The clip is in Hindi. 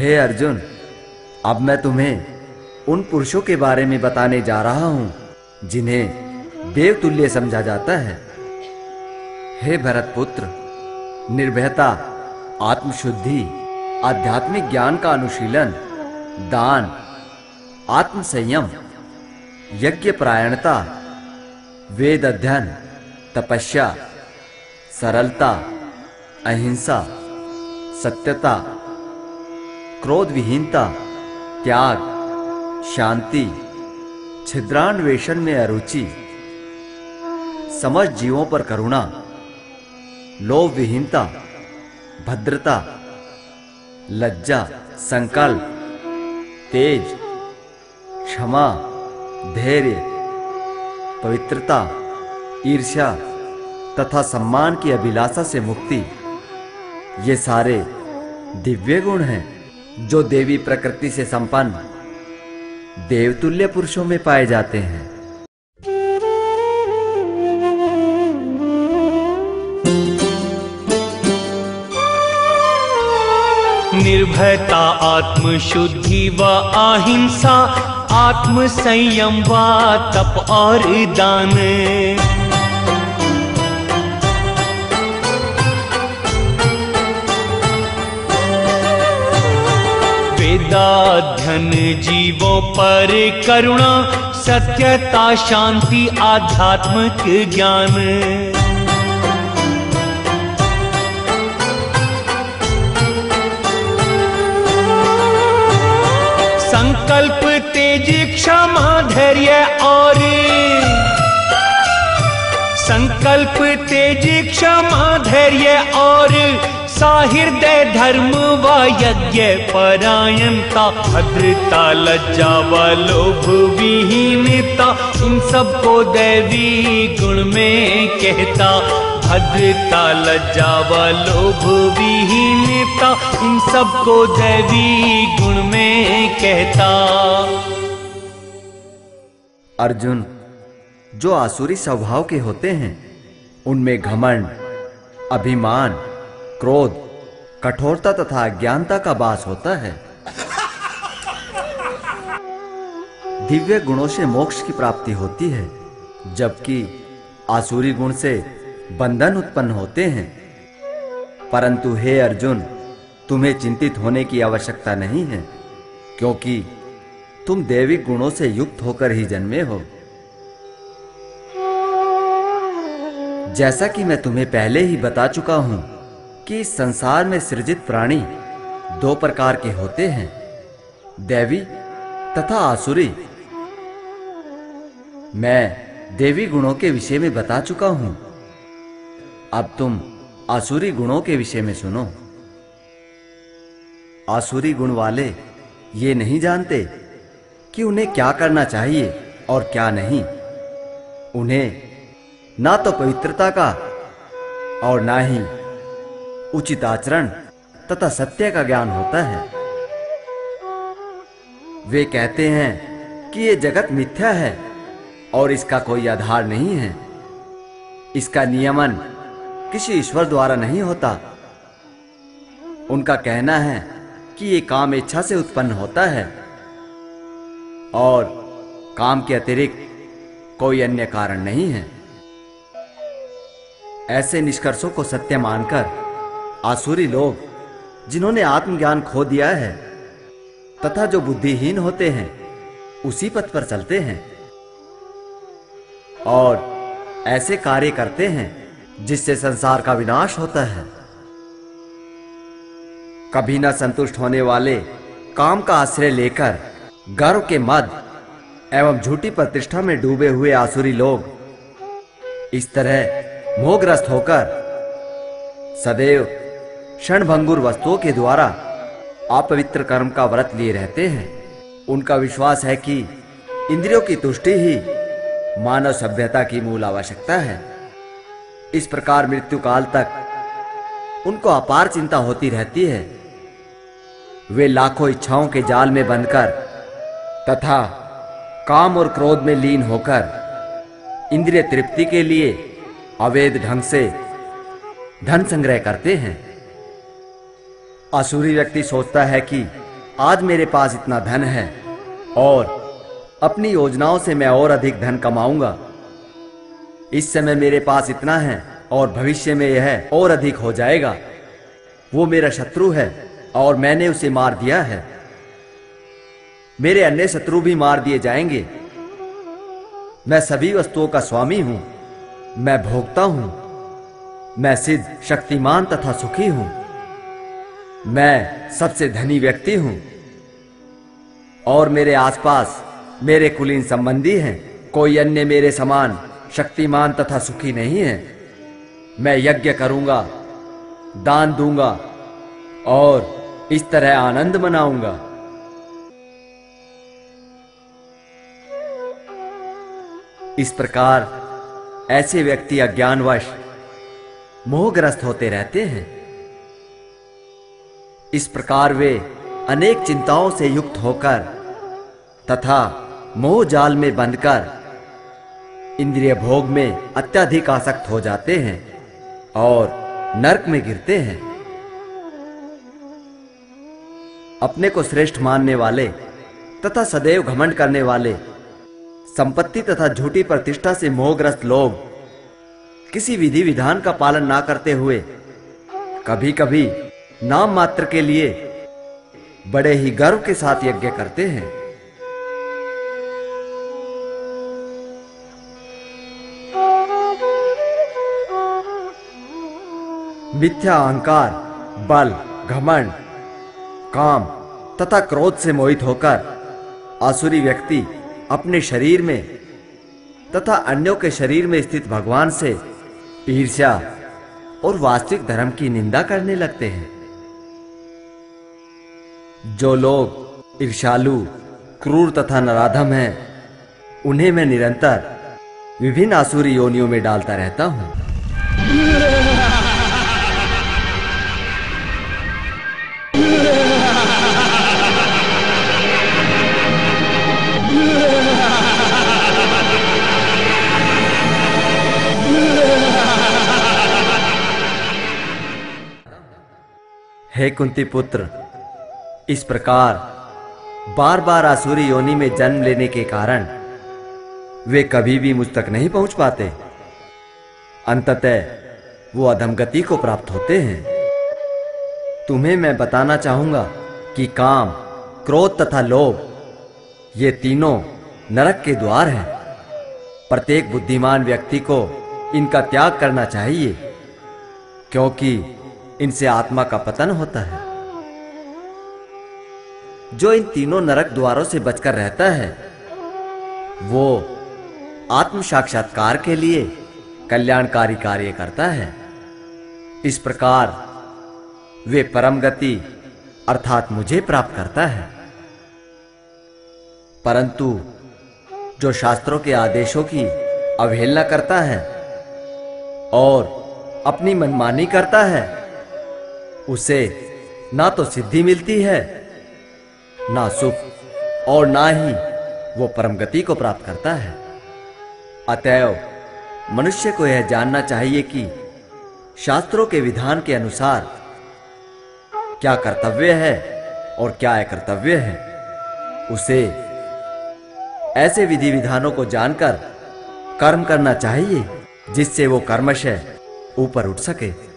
हे अर्जुन, अब मैं तुम्हें उन पुरुषों के बारे में बताने जा रहा हूं जिन्हें देवतुल्य समझा जाता है। हे भरत पुत्र, निर्भयता, आत्मशुद्धि, आध्यात्मिक ज्ञान का अनुशीलन, दान, आत्म संयम, यज्ञ परायणता, वेद अध्ययन, तपस्या, सरलता, अहिंसा, सत्यता, क्रोध विहीनता, त्याग, शांति, छिद्रान्वेषण में अरुचि, समस्त जीवों पर करुणा, लोभ विहीनता, भद्रता, लज्जा, संकल्प, तेज, क्षमा, धैर्य, पवित्रता, ईर्ष्या तथा सम्मान की अभिलाषा से मुक्ति, ये सारे दिव्य गुण हैं जो देवी प्रकृति से संपन्न देवतुल्य पुरुषों में पाए जाते हैं। निर्भयता, आत्मशुद्धि व अहिंसा, आत्म संयम व तप और दान, वेदाध्ययन, जीवों पर करुणा, सत्यता, शांति, आध्यात्मिक ज्ञान, संकल्प, तेज, क्षमा, धैर्य और संकल्प, तेज, क्षमा, धैर्य और साहृदय, धर्म व यज्ञ परायणता, भद्रता, लज्जा व लोभ विहीनता, इन सबको दैवी गुण में कहता। भद्रता, लज्जा व लोभ विहीनता, इन सबको दैवी गुण में कहता। अर्जुन, जो आसुरी स्वभाव के होते हैं उनमें घमंड, अभिमान, क्रोध, कठोरता तथा अज्ञानता का वास होता है। दिव्य गुणों से मोक्ष की प्राप्ति होती है, जबकि आसुरी गुण से बंधन उत्पन्न होते हैं। परंतु हे अर्जुन, तुम्हें चिंतित होने की आवश्यकता नहीं है, क्योंकि तुम दैविक गुणों से युक्त होकर ही जन्मे हो। जैसा कि मैं तुम्हें पहले ही बता चुका हूं कि इस संसार में सृजित प्राणी दो प्रकार के होते हैं, दैवी तथा आसुरी। मैं देवी गुणों के विषय में बता चुका हूं, अब तुम आसुरी गुणों के विषय में सुनो। आसुरी गुण वाले ये नहीं जानते कि उन्हें क्या करना चाहिए और क्या नहीं। उन्हें ना तो पवित्रता का और ना ही उचित आचरण तथा सत्य का ज्ञान होता है। वे कहते हैं कि ये जगत मिथ्या है और इसका कोई आधार नहीं है। इसका नियमन किसी ईश्वर द्वारा नहीं होता। उनका कहना है कि ये काम इच्छा से उत्पन्न होता है और काम के अतिरिक्त कोई अन्य कारण नहीं है। ऐसे निष्कर्षों को सत्य मानकर आसुरी लोग, जिन्होंने आत्मज्ञान खो दिया है तथा जो बुद्धिहीन होते हैं, उसी पथ पर चलते हैं और ऐसे कार्य करते हैं जिससे संसार का विनाश होता है। कभी न संतुष्ट होने वाले काम का आश्रय लेकर गर्व के मद एवं झूठी प्रतिष्ठा में डूबे हुए आसुरी लोग इस तरह मोहग्रस्त होकर सदैव क्षणभंगुर वस्तुओं के द्वारा अपवित्र कर्म का व्रत लिए रहते हैं। उनका विश्वास है कि इंद्रियों की तुष्टि ही मानव सभ्यता की मूल आवश्यकता है। इस प्रकार मृत्यु काल तक उनको अपार चिंता होती रहती है। वे लाखों इच्छाओं के जाल में बंधकर तथा काम और क्रोध में लीन होकर इंद्रिय तृप्ति के लिए अवैध ढंग से धन संग्रह करते हैं। आसुरी व्यक्ति सोचता है कि आज मेरे पास इतना धन है और अपनी योजनाओं से मैं और अधिक धन कमाऊंगा। इस समय मेरे पास इतना है और भविष्य में यह और अधिक हो जाएगा। वो मेरा शत्रु है और मैंने उसे मार दिया है। मेरे अन्य शत्रु भी मार दिए जाएंगे। मैं सभी वस्तुओं का स्वामी हूं। मैं भोगता हूं। मैं सिद्ध, शक्तिमान तथा सुखी हूं। मैं सबसे धनी व्यक्ति हूं और मेरे आसपास मेरे कुलीन संबंधी हैं। कोई अन्य मेरे समान शक्तिमान तथा सुखी नहीं है। मैं यज्ञ करूंगा, दान दूंगा और इस तरह आनंद मनाऊंगा। इस प्रकार ऐसे व्यक्ति अज्ञानवश मोहग्रस्त होते रहते हैं। इस प्रकार वे अनेक चिंताओं से युक्त होकर तथा मोह जाल में बंधकर इंद्रिय भोग में अत्यधिक आसक्त हो जाते हैं और नरक में गिरते हैं। अपने को श्रेष्ठ मानने वाले तथा सदैव घमंड करने वाले, संपत्ति तथा झूठी प्रतिष्ठा से मोहग्रस्त लोग किसी विधि विधान का पालन ना करते हुए कभी कभी नाम मात्र के लिए बड़े ही गर्व के साथ यज्ञ करते हैं। मिथ्या अहंकार, बल, घमंड, काम तथा क्रोध से मोहित होकर आसुरी व्यक्ति अपने शरीर में तथा अन्यों के शरीर में स्थित भगवान से ईर्ष्या और वास्तविक धर्म की निंदा करने लगते हैं। जो लोग ईर्ष्यालु, क्रूर तथा नराधम हैं, उन्हें मैं निरंतर विभिन्न आसुरी योनियों में डालता रहता हूं। हे कुंती पुत्र, इस प्रकार बार बार आसुरी योनि में जन्म लेने के कारण वे कभी भी मुझ तक नहीं पहुंच पाते। अंततः वो अधमगति को प्राप्त होते हैं। तुम्हें मैं बताना चाहूंगा कि काम, क्रोध तथा लोभ ये तीनों नरक के द्वार हैं। प्रत्येक बुद्धिमान व्यक्ति को इनका त्याग करना चाहिए, क्योंकि इनसे आत्मा का पतन होता है। जो इन तीनों नरक द्वारों से बचकर रहता है, वो आत्म साक्षात्कार के लिए कल्याणकारी कार्य करता है। इस प्रकार वे परम गति अर्थात मुझे प्राप्त करता है। परंतु जो शास्त्रों के आदेशों की अवहेलना करता है और अपनी मनमानी करता है, उसे ना तो सिद्धि मिलती है, ना सुख और ना ही वो परम गति को प्राप्त करता है। अतएव मनुष्य को यह जानना चाहिए कि शास्त्रों के विधान के अनुसार क्या कर्तव्य है और क्या अकर्तव्य है। उसे ऐसे विधि विधानों को जानकर कर्म करना चाहिए, जिससे वो कर्मशः ऊपर उठ सके।